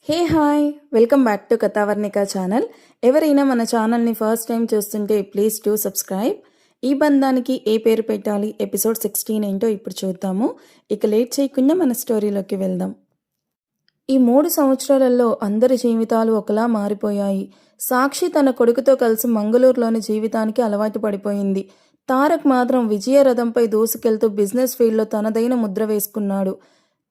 Hey hi welcome back to Kathavarnika channel. ఎవరైనా మన ఛానల్ని ఫస్ట్ టైం చూస్తుంటే ప్లీజ్ టు సబ్స్క్రైబ్. ఈ బంధానికి ఏ పేరు పెట్టాలి ఎపిసోడ్ 16 ఏంటో ఇప్పుడు చూద్దాము. ఇక లేట్ చేయకుండా మన స్టోరీలోకి వెళ్దాం. ఈ 3 సంవత్సరాలలో అందరి జీవితాలు ఒకలా మారిపోయాయి. సాక్షి తన కొడుకుతో కలిసి మంగళూరులోని జీవితానికి అలవాటు పడిపోయింది. తారక్ మాత్రం విజయ రథంపై దూసుకెళ్తూ బిజినెస్ ఫీల్డ్లో తనదైన ముద్ర వేసుకున్నాడు.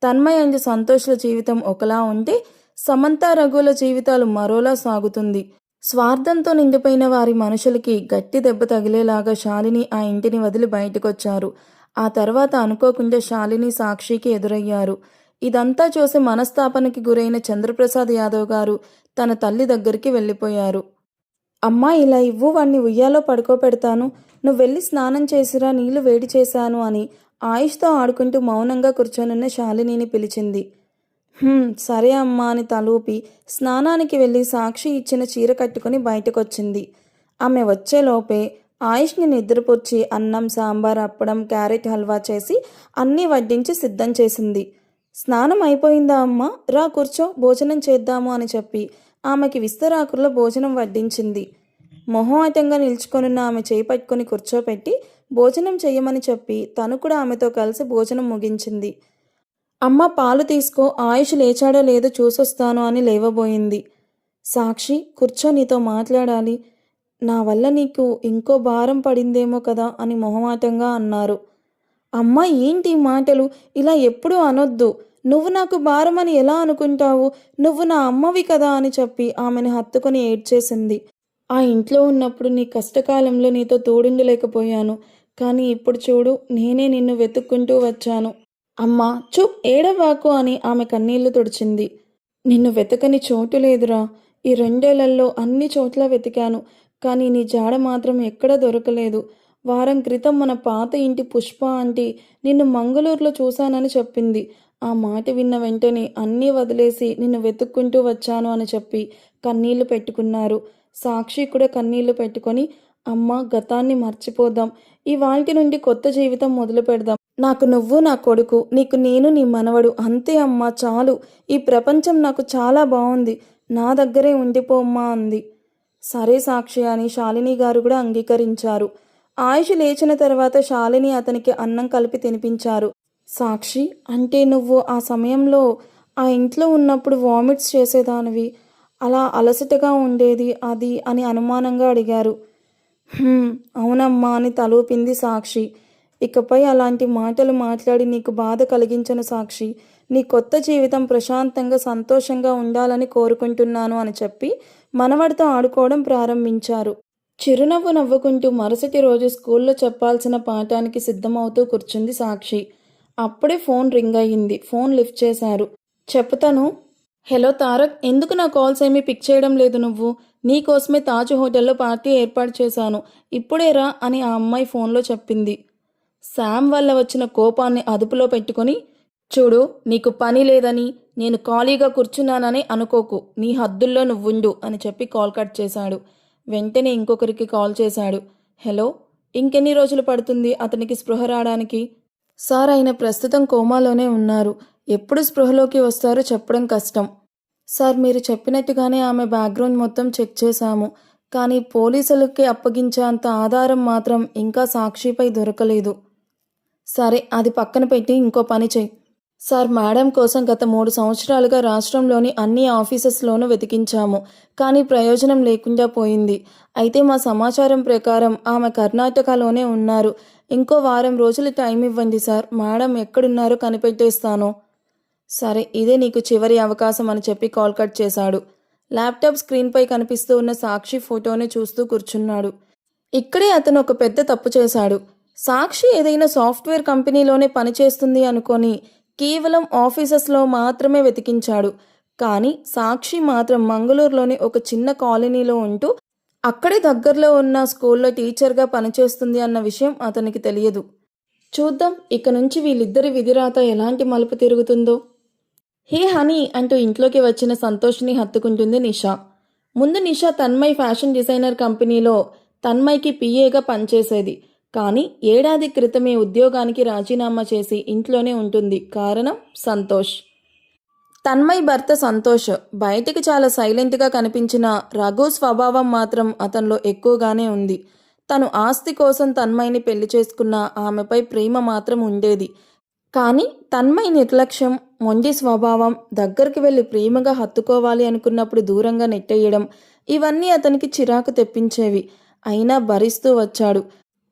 తన్మయ్ అండ్ సంతోష్ల జీవితం ఒకలా ఉంటే సమంత రఘుల జీవితాలు మరోలా సాగుతుంది. స్వార్థంతో నిండిపోయిన వారి మనుషులకి గట్టి దెబ్బ తగిలేలాగా శాలిని ఆ ఇంటిని వదిలి బయటకొచ్చారు. ఆ తర్వాత అనుకోకుండా శాలిని సాక్షికి ఎదురయ్యారు. ఇదంతా చూసి మనస్తాపనకి గురైన చంద్రప్రసాద్ యాదవ్ గారు తన తల్లి దగ్గరికి వెళ్ళిపోయారు. అమ్మా, ఇలా ఇవ్వు, వాణ్ణి ఉయ్యాలో పడుకోపెడతాను, నువ్వు వెళ్ళి స్నానం చేసిరా, నీళ్లు వేడి చేశాను అని ఆయుష్తో ఆడుకుంటూ మౌనంగా కూర్చొనున్న శాలినిని పిలిచింది. సరే అమ్మా అని తలూపి స్నానానికి వెళ్ళి సాక్షి ఇచ్చిన చీర కట్టుకుని బయటకొచ్చింది. ఆమె వచ్చేలోపే ఆయుష్ని నిద్రపుచ్చి అన్నం, సాంబార్, అప్పడం, క్యారెట్ హల్వా చేసి అన్నీ వడ్డించి సిద్ధం చేసింది. స్నానం అయిపోయిందా అమ్మా, రా కూర్చో, భోజనం చేద్దాము అని చెప్పి ఆమెకి విస్తరాకుల్లో భోజనం వడ్డించింది. మొహమాటంగా నిల్చుకొనున్న ఆమె చేయి పట్టుకొని కూర్చోపెట్టి భోజనం చెయ్యమని చెప్పి తను కూడా ఆమెతో కలిసి భోజనం ముగించింది. అమ్మ, పాలు తీసుకో, ఆయుష్ లేచాడో లేదో చూసొస్తాను అని లేవబోయింది. సాక్షి, కూర్చో, నీతో మాట్లాడాలి. నా వల్ల నీకు ఇంకో భారం పడిందేమో కదా అని మొహమాటంగా అన్నారు. అమ్మ, ఏంటి మాటలు, ఇలా ఎప్పుడూ అనొద్దు. నువ్వు నాకు భారం అని ఎలా అనుకుంటావు? నువ్వు నా అమ్మవి కదా అని చెప్పి ఆమెను హత్తుకొని ఏడ్చేసింది. ఆ ఇంట్లో ఉన్నప్పుడు నీ కష్టకాలంలో నీతో తోడుండలేకపోయాను, కానీ ఇప్పుడు చూడు, నేనే నిన్ను వెతుక్కుంటూ వచ్చాను. అమ్మా, చూప్, ఏడవాకు అని ఆమె కన్నీళ్లు తుడిచింది. నిన్ను వెతకని చోటు లేదురా. ఈ 2 ఏళ్లలో అన్ని చోట్ల వెతికాను, కానీ నీ జాడ మాత్రం ఎక్కడా దొరకలేదు. వారం క్రితం మన పాత ఇంటి పుష్ప ఆంటీ నిన్ను మంగళూరులో చూశానని చెప్పింది. ఆ మాట విన్న వెంటనే అన్నీ వదిలేసి నిన్ను వెతుక్కుంటూ వచ్చాను అని చెప్పి కన్నీళ్లు పెట్టుకున్నారు. సాక్షి కూడా కన్నీళ్లు పెట్టుకొని, అమ్మ, గతాన్ని మర్చిపోదాం, ఇవాల్టి నుండి కొత్త జీవితం మొదలు పెడదాం. నాకు నువ్వు, నా కొడుకు, నీకు నేను, నీ మనవడు, అంతే అమ్మా, చాలు. ఈ ప్రపంచం నాకు చాలా బాగుంది, నా దగ్గరే ఉండిపో అమ్మా అంది. సరే సాక్షి అని శాలిని గారు కూడా అంగీకరించారు. ఆయుష్ లేచిన తర్వాత శాలిని అతనికి అన్నం కలిపి తినిపించారు. సాక్షి, అంటే నువ్వు ఆ సమయంలో ఆ ఇంట్లో ఉన్నప్పుడు వామిట్స్ చేసేదానివి, అలా అలసటగా ఉండేది అది అని అనుమానంగా అడిగారు. అవునమ్మా అని తలూపింది సాక్షి. ఇకపై అలాంటి మాటలు మాట్లాడి నీకు బాధ కలిగించను సాక్షి. నీ కొత్త జీవితం ప్రశాంతంగా సంతోషంగా ఉండాలని కోరుకుంటున్నాను అని చెప్పి మనవడితో ఆడుకోవడం ప్రారంభించారు. చిరునవ్వు నవ్వుకుంటూ మరుసటి రోజు స్కూల్లో చెప్పాల్సిన పాఠానికి సిద్ధమవుతూ కూర్చుంది సాక్షి. అప్పుడే ఫోన్ రింగ్ అయ్యింది. ఫోన్ లిఫ్ట్ చేశారు. చెప్తాను. హలో తారక్, ఎందుకు నా కాల్స్ ఏమీ పిక్ చేయడం లేదు నువ్వు? నీకోసమే తాజ్ హోటల్లో పార్టీ ఏర్పాటు చేశాను, ఇప్పుడే రా అని ఆ అమ్మాయి ఫోన్లో చెప్పింది. శామ్ వల్ల వచ్చిన కోపాన్ని అదుపులో పెట్టుకొని, చూడు, నీకు పని లేదని, నేను ఖాళీగా కూర్చున్నానని అనుకోకు, నీ హద్దుల్లో నువ్వుండు అని చెప్పి కాల్ కట్ చేశాడు. వెంటనే ఇంకొకరికి కాల్ చేశాడు. హలో, ఇంకెన్ని రోజులు పడుతుంది అతనికి స్పృహ రావడానికి? సార్, ఆయన ప్రస్తుతం కోమాలోనే ఉన్నారు, ఎప్పుడు స్పృహలోకి వస్తారో చెప్పడం కష్టం. సార్, మీరు చెప్పినట్టుగానే ఆమె బ్యాక్గ్రౌండ్ మొత్తం చెక్ చేశాము, కానీ పోలీసులకి అప్పగించేంత ఆధారం మాత్రం ఇంకా సాక్షిపై దొరకలేదు. సరే, అది పక్కన పెట్టి ఇంకో పని చెయ్యి. సార్, మేడం కోసం గత 3 సంవత్సరాలుగా రాష్ట్రంలోని అన్ని ఆఫీసెస్లోనూ వెతికించాము, కానీ ప్రయోజనం లేకుండా పోయింది. అయితే మా సమాచారం ప్రకారం ఆమె కర్ణాటకలోనే ఉన్నారు. ఇంకో వారం రోజులు టైం ఇవ్వండి సార్, మేడం ఎక్కడున్నారో కనిపెట్టేస్తాను. సరే, ఇదే నీకు చివరి అవకాశం అని చెప్పి కాల్ కట్ చేశాడు. ల్యాప్టాప్ స్క్రీన్పై కనిపిస్తూ ఉన్న సాక్షి ఫోటోని చూస్తూ కూర్చున్నాడు. ఇక్కడే అతను ఒక పెద్ద తప్పు చేశాడు. సాక్షి ఏదైనా సాఫ్ట్వేర్ కంపెనీలోనే పనిచేస్తుంది అనుకొని కేవలం ఆఫీసెస్లో మాత్రమే వెతికించాడు. కానీ సాక్షి మాత్రం మంగళూరులోని ఒక చిన్న కాలనీలో ఉంటూ అక్కడే దగ్గరలో ఉన్న స్కూల్లో టీచర్గా పనిచేస్తుంది అన్న విషయం అతనికి తెలియదు. చూద్దాం, ఇక నుంచి వీళ్ళిద్దరి విధిరాత ఎలాంటి మలుపు తిరుగుతుందో. హే హనీ అంటూ ఇంట్లోకి వచ్చిన సంతోష్ని హత్తుకుంటుంది నిషా. ముందు నిషా తన్మయ్ ఫ్యాషన్ డిజైనర్ కంపెనీలో తన్మయ్కి పిఏగా పనిచేసేది. కానీ ఏడాది క్రితమే ఉద్యోగానికి రాజీనామా చేసి ఇంట్లోనే ఉంటుంది. కారణం సంతోష్. తన్మయ్ భర్త సంతోష్ బయటికి చాలా సైలెంట్గా కనిపించిన రఘు స్వభావం మాత్రం అతనిలో ఎక్కువగానే ఉంది. తను ఆస్తి కోసం తన్మయ్ని పెళ్లి చేసుకున్న ఆమెపై ప్రేమ మాత్రం ఉండేది. కానీ తన్మయ్ నిర్లక్ష్యం, మొండి స్వభావం, దగ్గరికి వెళ్ళి ప్రేమగా హత్తుకోవాలి అనుకున్నప్పుడు దూరంగా నెట్టేయడం ఇవన్నీ అతనికి చిరాకు తెప్పించేవి. అయినా భరిస్తూ వచ్చాడు.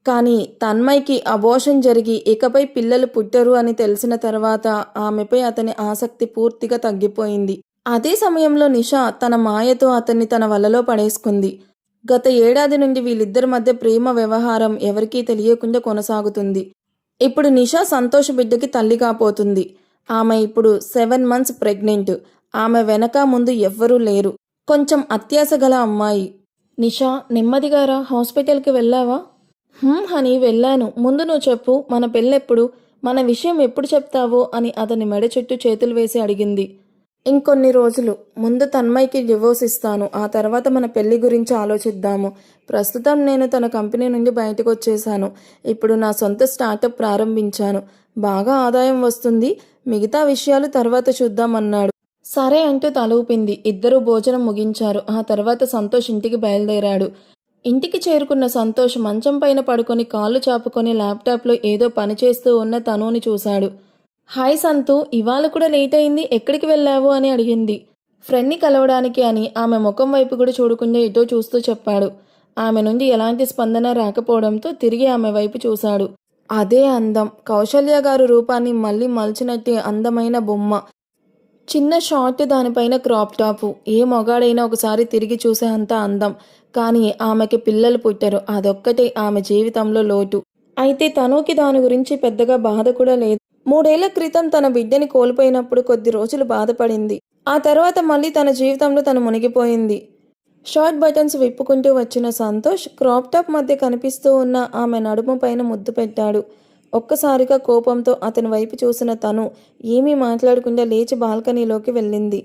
కానీ తన్మయ్కి అబోర్షన్ జరిగి ఇకపై పిల్లలు పుట్టరు అని తెలిసిన తర్వాత ఆమెపై అతని ఆసక్తి పూర్తిగా తగ్గిపోయింది. అదే సమయంలో నిషా తన మాయతో అతన్ని తన వలలో పడేసుకుంది. గత ఏడాది నుండి వీళ్ళిద్దరి మధ్య ప్రేమ వ్యవహారం ఎవరికీ తెలియకుండా కొనసాగుతుంది. ఇప్పుడు నిషా సంతోష్ బిడ్డకి తల్లి కాబోతుంది. ఆమె ఇప్పుడు 7 months ప్రెగ్నెంట్. ఆమె వెనక ముందు ఎవ్వరూ లేరు. కొంచెం అత్యాశ గల అమ్మాయి. నిషా, నెమ్మదిగా రా, హాస్పిటల్కి వెళ్ళావా? హనీ, వెళ్ళాను. ముందు నువ్వు చెప్పు, మన పెళ్ళెప్పుడు, మన విషయం ఎప్పుడు చెప్తావో అని అతని మెడ చుట్టూ చేతులు వేసి అడిగింది. ఇంకొన్ని రోజులు. ముందు తన్మయ్కి డివోర్స్ ఇస్తాను. ఆ తర్వాత మన పెళ్లి గురించి ఆలోచిద్దాము. ప్రస్తుతం నేను తన కంపెనీ నుండి బయటకు వచ్చేసాను. ఇప్పుడు నా సొంత స్టార్టప్ ప్రారంభించాను. బాగా ఆదాయం వస్తుంది. మిగతా విషయాలు తర్వాత చూద్దామన్నాడు. సరే అంటూ తల ఊపింది. ఇద్దరూ భోజనం ముగించారు. ఆ తర్వాత సంతోష్ ఇంటికి బయలుదేరాడు. ఇంటికి చేరుకున్న సంతోష్ మంచం పైన పడుకొని కాళ్ళు చాపుకొని ల్యాప్టాప్లో ఏదో పని చేస్తూ ఉన్న తనుని చూశాడు. హాయ్ సంతు, ఇవాళ కూడా లేట్ అయింది, ఎక్కడికి వెళ్ళావు అని అడిగింది. ఫ్రెండ్ని కలవడానికి అని ఆమె ముఖం వైపు కూడా చూడకుండా ఎటో చూస్తూ చెప్పాడు. ఆమె నుండి ఎలాంటి స్పందన రాకపోవడంతో తిరిగి ఆమె వైపు చూశాడు. అదే అందం, కౌశల్య గారు రూపాన్ని మళ్ళీ మలిచినట్టే అందమైన బొమ్మ. చిన్న షార్ట్, దానిపైన క్రాప్ టాపు. ఏ మొగాడైనా ఒకసారి తిరిగి చూసే అంత అందం. కానీ ఆమెకి పిల్లలు పుట్టరు. అదొక్కటే ఆమె జీవితంలో లోటు. అయితే తనుకి దాని గురించి పెద్దగా బాధ కూడా లేదు. 3 ఏళ్ల క్రితం తన బిడ్డని కోల్పోయినప్పుడు కొద్ది రోజులు బాధపడింది. ఆ తర్వాత మళ్ళీ తన జీవితంలో తను మునిగిపోయింది. షార్ట్ బటన్స్ విప్పుకుంటూ వచ్చిన సంతోష్ క్రాప్ టాప్ మధ్య కనిపిస్తూ ఉన్న ఆమె నడుము పైన ముద్దు పెట్టాడు. ఒక్కసారిగా కోపంతో అతని వైపు చూసిన తను ఏమీ మాట్లాడకుండా లేచి బాల్కనీలోకి వెళ్ళింది.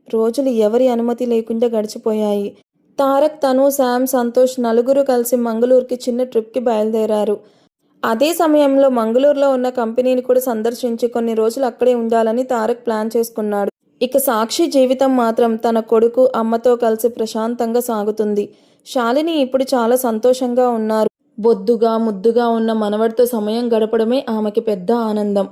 రోజులు ఎవరి అనుమతి లేకుండా గడిచిపోయాయి. తారక్, తను, శామ్, సంతోష్ నలుగురు కలిసి మంగళూరుకి చిన్న ట్రిప్కి బయలుదేరారు. అదే సమయంలో మంగళూరులో ఉన్న కంపెనీని కూడా సందర్శించి కొన్ని రోజులు అక్కడే ఉండాలని తారక్ ప్లాన్ చేసుకున్నాడు. ఇక సాక్షి జీవితం మాత్రం తన కొడుకు, అమ్మతో కలిసి ప్రశాంతంగా సాగుతుంది. శాలిని ఇప్పుడు చాలా సంతోషంగా ఉన్నారు. బొద్దుగా ముద్దుగా ఉన్న మనవడితో సమయం గడపడమే ఆమెకి పెద్ద ఆనందం.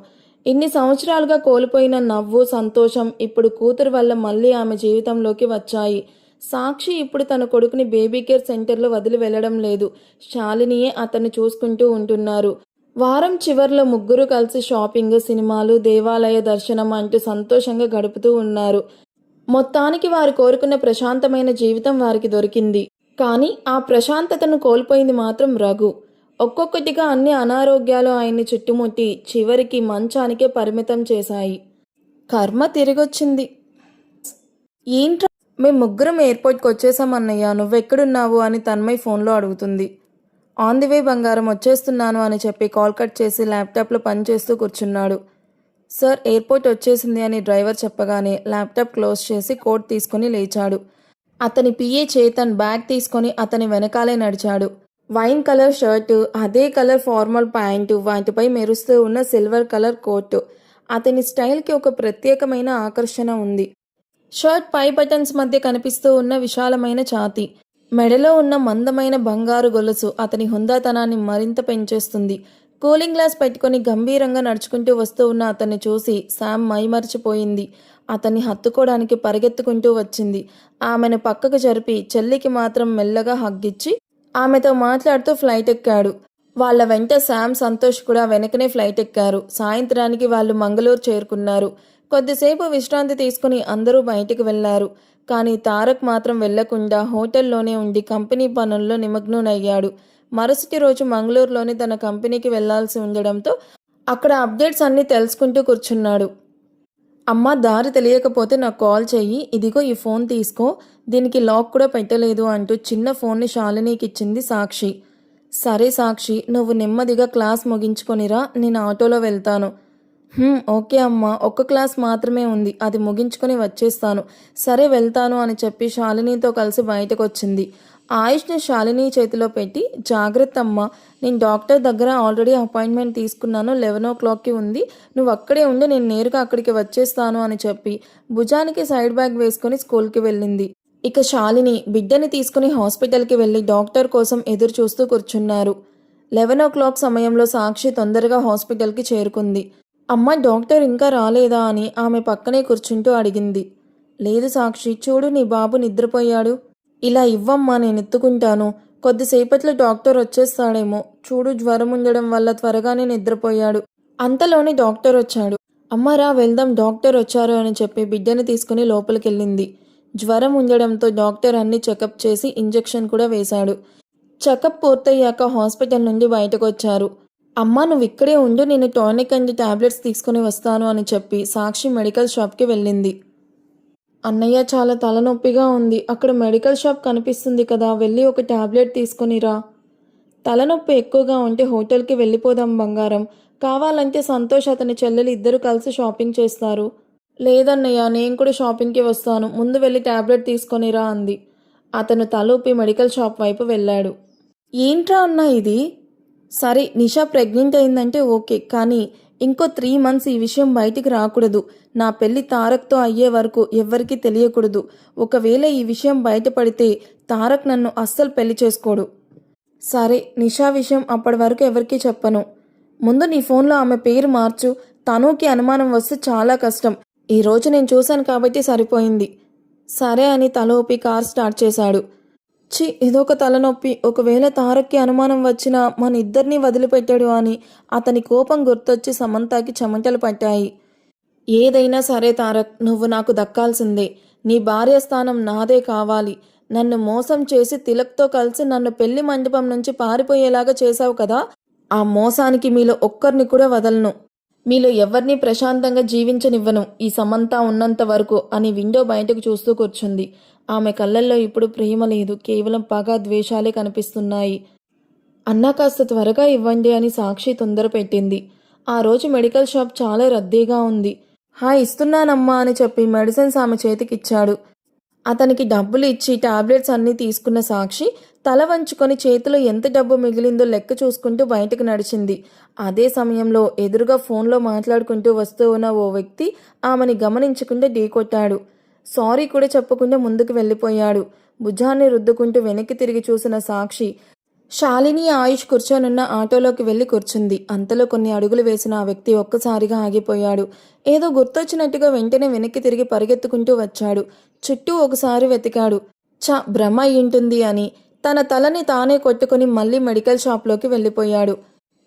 ఇన్ని సంవత్సరాలుగా కోల్పోయిన నవ్వు, సంతోషం ఇప్పుడు కూతురు వల్ల మళ్ళీ ఆమె జీవితంలోకి వచ్చాయి. సాక్షి ఇప్పుడు తన కొడుకుని బేబీ కేర్ సెంటర్లో వదిలి వెళ్లడం లేదు. శాలినియే అతన్ని చూసుకుంటూ ఉంటున్నారు. వారం చివర్లో ముగ్గురు కలిసి షాపింగ్, సినిమాలు, దేవాలయ దర్శనం అంటూ సంతోషంగా గడుపుతూ ఉన్నారు. మొత్తానికి వారు కోరుకున్న ప్రశాంతమైన జీవితం వారికి దొరికింది. కానీ ఆ ప్రశాంతతను కోల్పోయింది మాత్రం రఘు. ఒక్కొక్కటిగా అన్ని అనారోగ్యాలు ఆయన్ని చుట్టుముట్టి చివరికి మంచానికే పరిమితం చేశాయి. కర్మ తిరిగొచ్చింది. ఏంట్రా, మేము ముగ్గురం ఎయిర్పోర్ట్కి వచ్చేసామన్నయ్య, నువ్వెక్కడున్నావు అని తన్మయ్ ఫోన్లో అడుగుతుంది. ఆన్ ది వే బంగారం, వచ్చేస్తున్నాను అని చెప్పి కాల్ కట్ చేసి ల్యాప్టాప్లో పనిచేస్తూ కూర్చున్నాడు. సార్, ఎయిర్పోర్ట్ వచ్చేసింది అని డ్రైవర్ చెప్పగానే ల్యాప్టాప్ క్లోజ్ చేసి కోట్ తీసుకుని లేచాడు. అతని పిఏ చేతన్ బ్యాగ్ తీసుకొని అతని వెనకాలే నడిచాడు. వైన్ కలర్ షర్టు, అదే కలర్ ఫార్మల్ ప్యాంటు, వాటిపై మెరుస్తూ ఉన్న సిల్వర్ కలర్ కోటు. అతని స్టైల్కి ఒక ప్రత్యేకమైన ఆకర్షణ ఉంది. షర్ట్ పై బటన్స్ మధ్య కనిపిస్తూ ఉన్న విశాలమైన ఛాతీ, మెడలో ఉన్న మందమైన బంగారు గొలుసు అతని హుందాతనాన్ని మరింత పెంచేస్తుంది. కూలింగ్ గ్లాస్ పెట్టుకుని గంభీరంగా నడుచుకుంటూ వస్తూ ఉన్న అతన్ని చూసి శామ్ మైమర్చిపోయింది. అతన్ని హత్తుకోవడానికి పరిగెత్తుకుంటూ వచ్చింది. ఆమెను పక్కకు జరిపి చెల్లికి మాత్రం మెల్లగా హగ్గిచ్చి ఆమెతో మాట్లాడుతూ ఫ్లైట్ ఎక్కాడు. వాళ్ళ వెంట శామ్, సంతోష్ కూడా వెనకనే ఫ్లైట్ ఎక్కారు. సాయంత్రానికి వాళ్ళు మంగళూరు చేరుకున్నారు. కొద్దిసేపు విశ్రాంతి తీసుకుని అందరూ బయటికి వెళ్లారు. కానీ తారక్ మాత్రం వెళ్లకుండా హోటల్లోనే ఉండి కంపెనీ పనుల్లో నిమగ్నునయ్యాడు. మరుసటి రోజు మంగళూరులోని తన కంపెనీకి వెళ్లాల్సి ఉండడంతో అక్కడ అప్డేట్స్ అన్నీ తెలుసుకుంటూ కూర్చున్నాడు. అమ్మ, దారి తెలియకపోతే నాకు కాల్ చెయ్యి, ఇదిగో ఈ ఫోన్ తీసుకో, దీనికి లాక్ కూడా పెట్టలేదు అంటూ చిన్న ఫోన్ని శాలినికి ఇచ్చింది సాక్షి. సరే సాక్షి, నువ్వు నెమ్మదిగా క్లాస్ ముగించుకొనిరా, నేను ఆటోలో వెళ్తాను. ఓకే అమ్మ, ఒక్క క్లాస్ మాత్రమే ఉంది, అది ముగించుకొని వచ్చేస్తాను. సరే వెళ్తాను అని చెప్పి శాలినితో కలిసి బయటకు వచ్చింది. ఆయుష్ని శాలిని చేతిలో పెట్టి, జాగ్రత్త అమ్మా, నేను డాక్టర్ దగ్గర ఆల్రెడీ అపాయింట్మెంట్ తీసుకున్నాను, 11 ఉంది, నువ్వు అక్కడే ఉండి నేను నేరుగా అక్కడికి వచ్చేస్తాను అని చెప్పి భుజానికి సైడ్ బ్యాగ్ వేసుకుని స్కూల్కి వెళ్ళింది. ఇక శాలిని బిడ్డని తీసుకుని హాస్పిటల్కి వెళ్ళి డాక్టర్ కోసం ఎదురు చూస్తూ కూర్చున్నారు. 11 సమయంలో సాక్షి తొందరగా హాస్పిటల్కి చేరుకుంది. అమ్మ, డాక్టర్ ఇంకా రాలేదా అని ఆమె పక్కనే కూర్చుంటూ అడిగింది. లేదు సాక్షి, చూడు నీ బాబు నిద్రపోయాడు. ఇలా ఇవ్వమ్మా, నేను ఎత్తుకుంటాను. కొద్దిసేపట్లో డాక్టర్ వచ్చేస్తాడేమో, చూడు జ్వరం ఉండడం వల్ల త్వరగానే నిద్రపోయాడు. అంతలోనే డాక్టర్ వచ్చాడు. అమ్మారా వెళ్దాం, డాక్టర్ వచ్చారు అని చెప్పి బిడ్డని తీసుకుని లోపలికెళ్ళింది. జ్వరం ఉండడంతో డాక్టర్ అన్ని చెకప్ చేసి ఇంజెక్షన్ కూడా వేశాడు. చెకప్ పూర్తయ్యాక హాస్పిటల్ నుండి బయటకు వచ్చారు. అమ్మా, నువ్వు ఇక్కడే ఉండు, నేను టానిక్ అండ్ టాబ్లెట్స్ తీసుకుని వస్తాను అని చెప్పి సాక్షి మెడికల్ షాప్కి వెళ్ళింది. అన్నయ్య, చాలా తలనొప్పిగా ఉంది, అక్కడ మెడికల్ షాప్ కనిపిస్తుంది కదా, వెళ్ళి ఒక టాబ్లెట్ తీసుకునిరా. తలనొప్పి ఎక్కువగా ఉంటే హోటల్కి వెళ్ళిపోదాం బంగారం, కావాలంటే సంతోష్ అతని చెల్లెలు ఇద్దరు కలిసి షాపింగ్ చేస్తారు. లేదన్నయ్య, నేను కూడా షాపింగ్కి వస్తాను, ముందు వెళ్ళి టాబ్లెట్ తీసుకొనిరా అంది. అతను తలూపి మెడికల్ షాప్ వైపు వెళ్ళాడు. ఏంట్రా అన్న ఇది? సరే, నిషా ప్రెగ్నెంట్ అయిందంటే ఓకే, కానీ ఇంకో 3 months ఈ విషయం బయటికి రాకూడదు. నా పెళ్లి తారక్తో అయ్యే వరకు ఎవ్వరికీ తెలియకూడదు. ఒకవేళ ఈ విషయం బయటపడితే తారక్ నన్ను అస్సలు పెళ్లి చేసుకోడు. సరే, నిషా విషయం అప్పటి వరకు ఎవరికీ చెప్పను. ముందు నీ ఫోన్లో ఆమె పేరు మార్చు, తనుకి అనుమానం వస్తే చాలా కష్టం. ఈరోజు నేను చూశాను కాబట్టి సరిపోయింది. సరే అని తల ఊపి కార్ స్టార్ట్ చేశాడు. ఇదొక తలనొప్పి, ఒకవేళ తారక్కి అనుమానం వచ్చినా మన ఇద్దరినీ వదిలిపెట్టాడు అని అతని కోపం గుర్తొచ్చి సమంతకి చెమటలు పట్టాయి. ఏదైనా సరే తారక్, నువ్వు నాకు దక్కాల్సిందే. నీ భార్య స్థానం నాదే కావాలి. నన్ను మోసం చేసి తిలక్తో కలిసి నన్ను పెళ్లి మండపం నుంచి పారిపోయేలాగా చేశావు కదా, ఆ మోసానికి మీలో ఒక్కరిని కూడా వదలను. మీలో ఎవరిని ప్రశాంతంగా జీవించనివ్వను ఈ సమంత ఉన్నంత వరకు అని విండో బయటకు చూస్తూ కూర్చుంది. ఆమె కళ్ళల్లో ఇప్పుడు ప్రేమ లేదు, కేవలం పగ, ద్వేషాలే కనిపిస్తున్నాయి. అన్నా, కాస్త త్వరగా ఇవ్వండి అని సాక్షి తొందర పెట్టింది. ఆ రోజు మెడికల్ షాప్ చాలా రద్దీగా ఉంది. ఇస్తున్నానమ్మా అని చెప్పి మెడిసిన్స్ ఆమె చేతికిచ్చాడు. అతనికి డబ్బులు ఇచ్చి టాబ్లెట్స్ అన్నీ తీసుకున్న సాక్షి తల వంచుకొని చేతిలో ఎంత డబ్బు మిగిలిందో లెక్క చూసుకుంటూ బయటకు నడిచింది. అదే సమయంలో ఎదురుగా ఫోన్లో మాట్లాడుకుంటూ వస్తూ ఉన్న ఓ వ్యక్తి ఆమెని గమనించకుండా ఢీకొట్టాడు. సారీ కూడా చెప్పకుండా ముందుకు వెళ్ళిపోయాడు. భుజాన్ని రుద్దుకుంటూ వెనక్కి తిరిగి చూసిన సాక్షి శాలిని, ఆయుష్ కూర్చొనున్న ఆటోలోకి వెళ్ళి కూర్చుంది. అంతలో కొన్ని అడుగులు వేసిన ఆ వ్యక్తి ఒక్కసారిగా ఆగిపోయాడు. ఏదో గుర్తొచ్చినట్టుగా వెంటనే వెనక్కి తిరిగి పరిగెత్తుకుంటూ వచ్చాడు. చుట్టూ ఒకసారి వెతికాడు. భ్రమ అయ్యుంటుంది అని తన తలని తానే కొట్టుకుని మళ్ళీ మెడికల్ షాప్లోకి వెళ్ళిపోయాడు.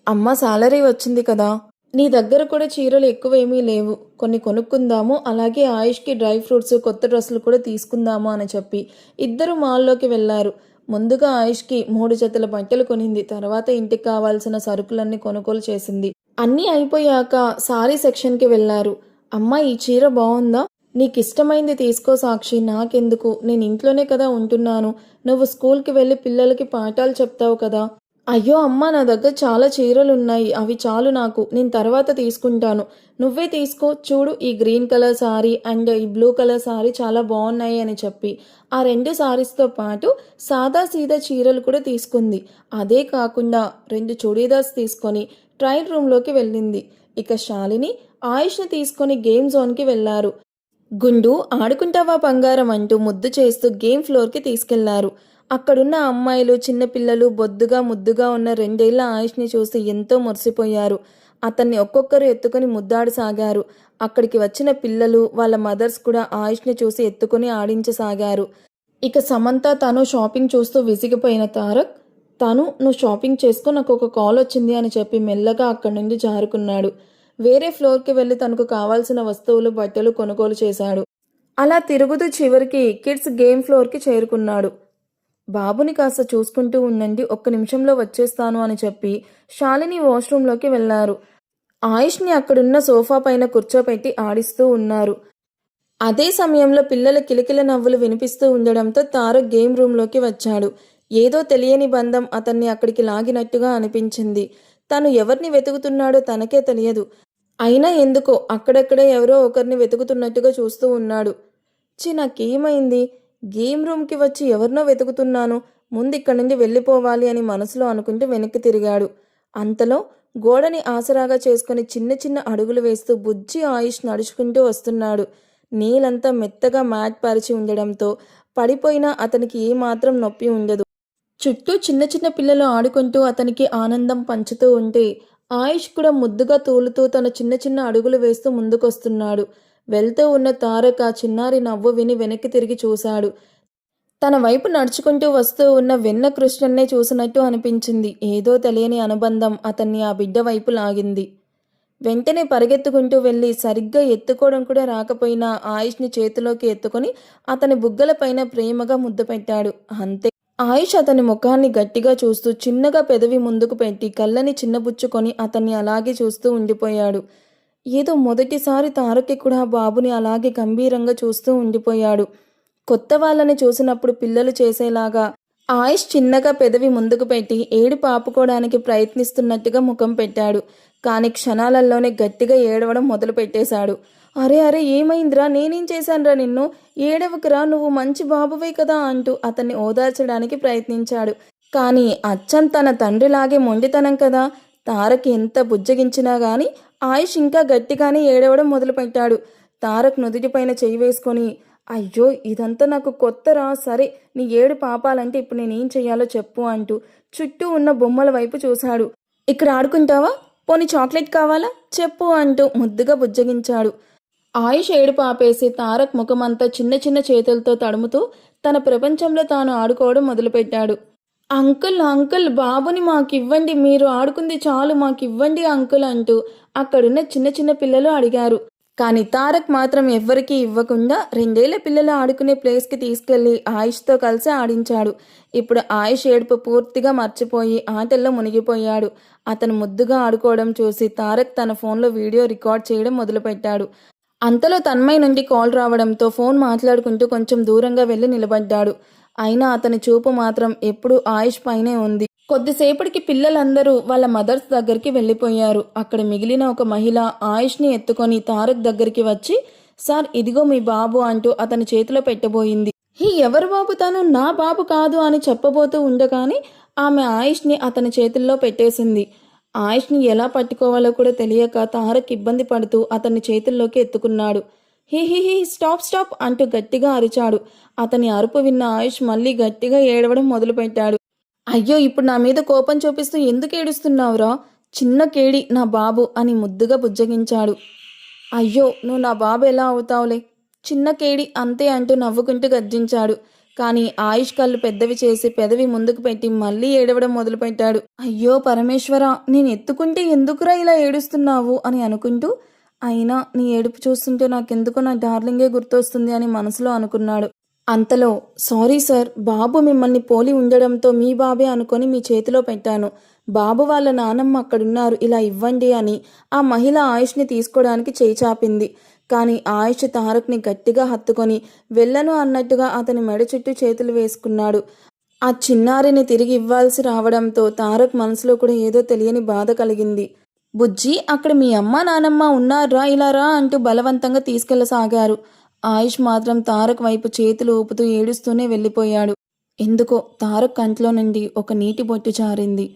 అమ్మ, సాలరీ వచ్చింది కదా, నీ దగ్గర కూడా చీరలు ఎక్కువేమీ లేవు, కొన్ని కొనుక్కుందాము, అలాగే ఆయుష్కి డ్రై ఫ్రూట్స్, కొత్త డ్రెస్సులు కూడా తీసుకుందాము అని చెప్పి ఇద్దరు మాల్లోకి వెళ్ళారు. ముందుగా ఆయుష్కి 3 జతల బట్టలు కొనింది. తర్వాత ఇంటికి కావాల్సిన సరుకులన్నీ కొనుగోలు చేసింది. అన్నీ అయిపోయాక సారీ సెక్షన్కి వెళ్ళారు. అమ్మ, ఈ చీర బాగుందా? నీకు ఇష్టమైంది తీసుకో సాక్షి, నాకెందుకు, నేను ఇంట్లోనే కదా ఉంటున్నాను, నువ్వు స్కూల్కి వెళ్ళి పిల్లలకి పాఠాలు చెప్తావు కదా. అయ్యో అమ్మ, నా దగ్గర చాలా చీరలున్నాయి, అవి చాలు నాకు, నేను తర్వాత తీసుకుంటాను, నువ్వే తీసుకో, చూడు ఈ గ్రీన్ కలర్ సారీ అండ్ ఈ బ్లూ కలర్ సారీ చాలా బాగున్నాయి అని చెప్పి ఆ 2 సారీస్తో పాటు సాదా సీదా చీరలు కూడా తీసుకుంది. అదే కాకుండా 2 చుడీదార్స్ తీసుకొని ట్రయల్ రూమ్లోకి వెళ్ళింది. ఇక శాలిని, ఆయుష్ని తీసుకొని గేమ్ జోన్కి వెళ్ళారు. గుండు, ఆడుకుంటావా బంగారం అంటూ ముద్దు చేస్తూ గేమ్ ఫ్లోర్కి తీసుకెళ్లారు. అక్కడున్న అమ్మాయిలు, చిన్నపిల్లలు బొద్దుగా ముద్దుగా ఉన్న 2 ఏళ్ల ఆయుష్ని చూసి ఎంతో మురిసిపోయారు. అతన్ని ఒక్కొక్కరు ఎత్తుకొని ముద్దాడసాగారు. అక్కడికి వచ్చిన పిల్లలు, వాళ్ళ మదర్స్ కూడా ఆయుష్ని చూసి ఎత్తుకొని ఆడించసాగారు. ఇక సమంత, తను షాపింగ్ చూస్తూ విసిగిపోయిన తారక్, నువ్వు షాపింగ్ చేసుకో, నాకు ఒక కాల్ వచ్చింది అని చెప్పి మెల్లగా అక్కడి నుండి జారుకున్నాడు. వేరే ఫ్లోర్కి వెళ్ళి తనకు కావాల్సిన వస్తువులు, బట్టలు కొనుగోలు చేశాడు. అలా తిరుగుతూ చివరికి కిడ్స్ గేమ్ ఫ్లోర్కి చేరుకున్నాడు. బాబుని కాస్త చూసుకుంటూ ఉండండి, 1 నిమిషంలో వచ్చేస్తాను అని చెప్పి శాలిని వాష్రూమ్లోకి వెళ్లారు. ఆయుష్ని అక్కడున్న సోఫా పైన కూర్చోపెట్టి ఆడిస్తూ ఉన్నారు. అదే సమయంలో పిల్లల కిలకిల నవ్వులు వినిపిస్తూ ఉండడంతో తారక్ గేమ్ రూమ్లోకి వచ్చాడు. ఏదో తెలియని బంధం అతన్ని అక్కడికి లాగినట్టుగా అనిపించింది. తను ఎవరిని వెతుకుతున్నాడో తనకే తెలియదు. అయినా ఎందుకో అక్కడక్కడే ఎవరో ఒకరిని వెతుకుతున్నట్టుగా చూస్తూ ఉన్నాడు. నాకేమైంది? గేమ్ రూమ్కి వచ్చి ఎవరినో వెతుకుతున్నాను, ముందు ఇక్కడి నుండి వెళ్ళిపోవాలి అని మనసులో అనుకుంటూ వెనక్కి తిరిగాడు. అంతలో గోడని ఆసరాగా చేసుకుని చిన్న చిన్న అడుగులు వేస్తూ బుజ్జి ఆయుష్ నడుచుకుంటూ వస్తున్నాడు. నీళ్ళంతా మెత్తగా మ్యాట్ పరిచి ఉండడంతో పడిపోయినా అతనికి ఏమాత్రం నొప్పి ఉండదు. చుట్టూ చిన్న చిన్న పిల్లలు ఆడుకుంటూ అతనికి ఆనందం పంచుతూ ఉంటే ఆయుష్ కూడా ముద్దుగా తూలుతూ తన చిన్న చిన్న అడుగులు వేస్తూ ముందుకొస్తున్నాడు. వెళ్తూ ఉన్న తారక్ ఆ చిన్నారి నవ్వు విని వెనక్కి తిరిగి చూశాడు. తన వైపు నడుచుకుంటూ వస్తూ ఉన్న వెన్న కృష్ణన్నే చూసినట్టు అనిపించింది. ఏదో తెలియని అనుబంధం అతన్ని ఆ బిడ్డ వైపు లాగింది. వెంటనే పరిగెత్తుకుంటూ వెళ్ళి సరిగ్గా ఎత్తుకోవడం కూడా రాకపోయినా ఆయుష్ని చేతిలోకి ఎత్తుకొని అతని బుగ్గలపైన ప్రేమగా ముద్దు పెట్టాడు. అంతే. ఆయుష్ అతని ముఖాన్ని గట్టిగా చూస్తూ చిన్నగా పెదవి ముందుకు పెట్టి కళ్ళని చిన్నబుచ్చుకొని అతన్ని అలాగే చూస్తూ ఉండిపోయాడు. ఏదో మొదటిసారి తారక్కి కూడా ఆ బాబుని అలాగే గంభీరంగా చూస్తూ ఉండిపోయాడు. కొత్త వాళ్ళని చూసినప్పుడు పిల్లలు చేసేలాగా ఆయుష్ చిన్నగా పెదవి ముందుకు పెట్టి ఏడుపు ఆపుకోవడానికి ప్రయత్నిస్తున్నట్టుగా ముఖం పెట్టాడు. కానీ క్షణాలలోనే గట్టిగా ఏడవడం మొదలు పెట్టేశాడు. అరే అరే ఏమైందిరా, నేనేం చేశానురా నిన్ను, ఏడవకురా, నువ్వు మంచి బాబువే కదా అంటూ అతన్ని ఓదార్చడానికి ప్రయత్నించాడు. కానీ అచ్చం తన తండ్రిలాగే మొండితనం కదా. తారక్ ఎంత బుజ్జగించినా గాని ఆయుష్ ఇంకా గట్టిగానే ఏడవడం మొదలుపెట్టాడు. తారక్ నుదుటిపైన చెయ్యి వేసుకొని, అయ్యో ఇదంతా నాకు కొత్తరా, సరే నీ ఏడు పాపాలంటే ఇప్పుడు నేనేం చెయ్యాలో చెప్పు అంటూ చుట్టూ ఉన్న బొమ్మల వైపు చూశాడు. ఇక్కడ ఆడుకుంటావా, పోనీ చాక్లెట్ కావాలా చెప్పు అంటూ ముద్దుగా బుజ్జగించాడు. ఆయుష్ ఏడుపు ఆపేసి తారక్ ముఖమంతా చిన్న చిన్న చేతులతో తడుముతూ తన ప్రపంచంలో తాను ఆడుకోవడం మొదలుపెట్టాడు. అంకుల్ అంకుల్, బాబుని మాకివ్వండి, మీరు ఆడుకుంది చాలు, మాకివ్వండి అంకుల్ అంటూ అక్కడున్న చిన్న చిన్న పిల్లలు అడిగారు. కానీ తారక్ మాత్రం ఎవ్వరికీ ఇవ్వకుండా 2 ఏళ్ల పిల్లలు ఆడుకునే ప్లేస్కి తీసుకెళ్లి ఆయుష్తో కలిసి ఆడించాడు. ఇప్పుడు ఆయుష్ ఏడుపు పూర్తిగా మర్చిపోయి ఆటల్లో మునిగిపోయాడు. అతను ముద్దుగా ఆడుకోవడం చూసి తారక్ తన ఫోన్లో వీడియో రికార్డ్ చేయడం మొదలుపెట్టాడు. అంతలో తన్మయ్ నుండి కాల్ రావడంతో ఫోన్ మాట్లాడుకుంటూ కొంచెం దూరంగా వెళ్ళి నిలబడ్డాడు. అయినా అతని చూపు మాత్రం ఎప్పుడూ ఆయుష్ పైనే ఉంది. కొద్దిసేపటికి పిల్లలందరూ వాళ్ళ మదర్స్ దగ్గరికి వెళ్ళిపోయారు. అక్కడ మిగిలిన ఒక మహిళ ఆయుష్ని ఎత్తుకొని తారక్ దగ్గరికి వచ్చి, సార్ ఇదిగో మీ బాబు అంటూ అతని చేతిలో పెట్టబోయింది. ఎవరు బాబు తను, నా బాబు కాదు అని చెప్పబోతూ ఉండగానే ఆమె ఆయుష్ని అతని చేతుల్లో పెట్టేసింది. ఆయుష్ని ఎలా పట్టుకోవాలో కూడా తెలియక తారక్ ఇబ్బంది పడుతూ అతన్ని చేతుల్లోకి ఎత్తుకున్నాడు. Hey hey hey stop stop అంటూ గట్టిగా అరిచాడు. అతని అరుపు విన్న ఆయుష్ మళ్ళీ గట్టిగా ఏడవడం మొదలుపెట్టాడు. అయ్యో ఇప్పుడు నా మీద కోపం చూపిస్తూ ఎందుకు ఏడుస్తున్నావురా, చిన్న కేడి నా బాబు అని ముద్దుగా బుజ్జగించాడు. అయ్యో నువ్వు నా బాబు ఎలా అవుతావులే, చిన్న కేడి అంతే అంటూ నవ్వుకుంటూ గర్జించాడు. కానీ ఆయుష్ కళ్ళు పెద్దవి చేసి పెదవి ముందుకు పెట్టి మళ్ళీ ఏడవడం మొదలుపెట్టాడు. అయ్యో పరమేశ్వర, నేను ఎత్తుకుంటే ఎందుకురా ఇలా ఏడుస్తున్నావు అని అనుకుంటూ, అయినా నీ ఏడుపు చూస్తుంటే నాకెందుకో నా డార్లింగే గుర్తొస్తుంది అని మనసులో అనుకున్నాడు. అంతలో సారీ సార్, బాబు మిమ్మల్ని పోలి ఉండడంతో మీ బాబే అనుకొని మీ చేతిలో పెట్టాను. బాబు వాళ్ళ నానమ్మ అక్కడున్నారు, ఇలా ఇవ్వండి అని ఆ మహిళ ఆయుష్ని తీసుకోవడానికి చేయి చాపింది. కానీ ఆయుష్ తారక్ని గట్టిగా హత్తుకొని వెళ్ళను అన్నట్టుగా అతని మెడ చుట్టూ చేతులు వేసుకున్నాడు. ఆ చిన్నారిని తిరిగి ఇవ్వాల్సి రావడంతో తారక్ మనసులో కూడా ఏదో తెలియని బాధ కలిగింది. బుజ్జి అక్కడ మీ అమ్మ నానమ్మ ఉన్నారా, ఇలా రా అంటూ బలవంతంగా తీసుకెళ్లసాగారు. ఆయుష్ మాత్రం తారక్ వైపు చేతులు ఊపుతూ ఏడుస్తూనే వెళ్ళిపోయాడు. ఎందుకో తారక్ కంట్లో నుండి ఒక నీటి బొట్టు జారింది.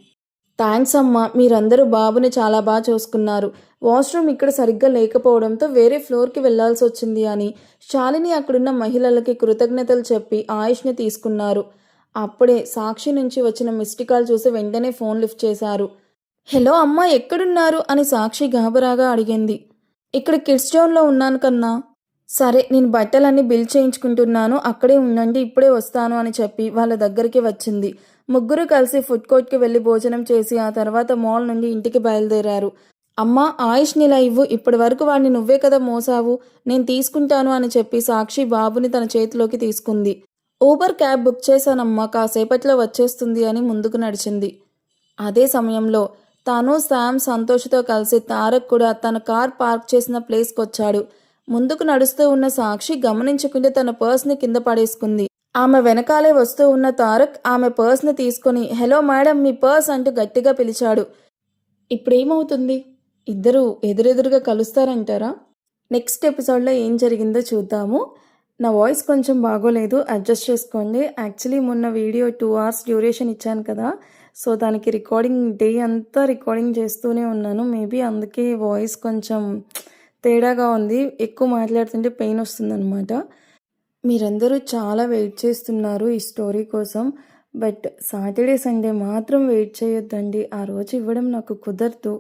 థ్యాంక్స్ అమ్మా, మీరందరూ బాబుని చాలా బాగా చూసుకున్నారు. వాష్రూమ్ ఇక్కడ సరిగ్గా లేకపోవడంతో వేరే ఫ్లోర్కి వెళ్లాల్సి వచ్చింది అని శాలిని అక్కడున్న మహిళలకి కృతజ్ఞతలు చెప్పి ఆయుష్ని తీసుకున్నారు. అప్పుడే సాక్షి నుంచి వచ్చిన మిస్డ్ కాల్ చూసి వెంటనే ఫోన్ లిఫ్ట్ చేశారు. హలో అమ్మా, ఎక్కడున్నారు అని సాక్షి గాబరాగా అడిగింది. ఇక్కడ కిడ్స్ జోన్లో ఉన్నాను కన్నా. సరే నేను బట్టలన్నీ బిల్ చేయించుకుంటున్నాను, అక్కడే ఉండండి, ఇప్పుడే వస్తాను అని చెప్పి వాళ్ళ దగ్గరికి వచ్చింది. ముగ్గురు కలిసి ఫుడ్ కోర్ట్కి వెళ్ళి భోజనం చేసి ఆ తర్వాత మాల్ నుండి ఇంటికి బయలుదేరారు. అమ్మా ఆయుష్ని ఇలా ఇవ్వు, ఇప్పటి వరకు వాడిని నువ్వే కదా మోసావు, నేను తీసుకుంటాను అని చెప్పి సాక్షి బాబుని తన చేతిలోకి తీసుకుంది. ఊబర్ క్యాబ్ బుక్ చేశానమ్మా, కాసేపట్లో వచ్చేస్తుంది అని ముందుకు నడిచింది. అదే సమయంలో తాను శామ్ సంతోష్తో కలిసి తారక్ కూడా తన కార్ పార్క్ చేసిన ప్లేస్కి వచ్చాడు. ముందుకు నడుస్తూ ఉన్న సాక్షి గమనించకుండా తన పర్స్ని కింద పడేసుకుంది. ఆమె వెనకాలే వస్తూ ఉన్న తారక్ ఆమె పర్స్ని తీసుకుని హలో మేడం మీ పర్స్ అంటూ గట్టిగా పిలిచాడు. ఇప్పుడేమవుతుంది, ఇద్దరు ఎదురెదురుగా కలుస్తారంటారా? నెక్స్ట్ ఎపిసోడ్లో ఏం జరిగిందో చూద్దాము. నా వాయిస్ కొంచెం బాగోలేదు. అడ్జస్ట్ చేసుకోండి. యాక్చువల్లీ మొన్న వీడియో 2 అవర్స్ డ్యూరేషన్ ఇచ్చాను కదా! సో, దానికి డే అంతా రికార్డింగ్ చేస్తూనే ఉన్నాను. మేబీ అందుకే వాయిస్ కొంచెం తేడాగా ఉంది. ఎక్కువ మాట్లాడుతుంటే పెయిన్ వస్తుందనమాట. మీరందరూ చాలా వెయిట్ చేస్తున్నారు ఈ స్టోరీ కోసం. బట్ సాటర్‌డే, సండే మాత్రం వెయిట్ చేయొద్దండి. ఆ రోజు ఇవ్వడం నాకు కుదరదు.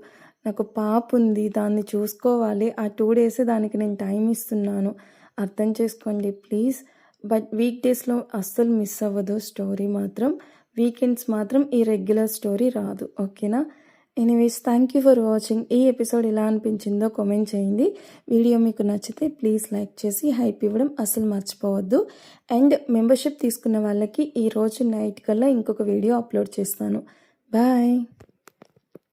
నాకు పాపుంది. దాన్ని చూసుకోవాలి. ఆ 2 డేసే దానికి నేను టైం ఇస్తున్నాను. అర్థం చేసుకోండి ప్లీజ్. బట్ వీక్ డేస్‌లో అస్సలు మిస్ అవ్వదు స్టోరీ మాత్రం. వీకెండ్స్ మాత్రం ఈ రెగ్యులర్ స్టోరీ రాదు. ఓకేనా? Anyways thank you for watching. ఈ ఎపిసోడ్ ఎలా అనిపించిందో కామెంట్ చేయండి. వీడియో మీకు నచ్చితే ప్లీజ్ లైక్ చేసి హైప్ ఇవ్వడం అస్సలు మర్చిపోవద్దు. అండ్ మెంబర్షిప్ తీసుకున్న వాళ్ళకి ఈరోజు నైట్ కల్లా ఇంకొక వీడియో అప్లోడ్ చేస్తాను. బాయ్.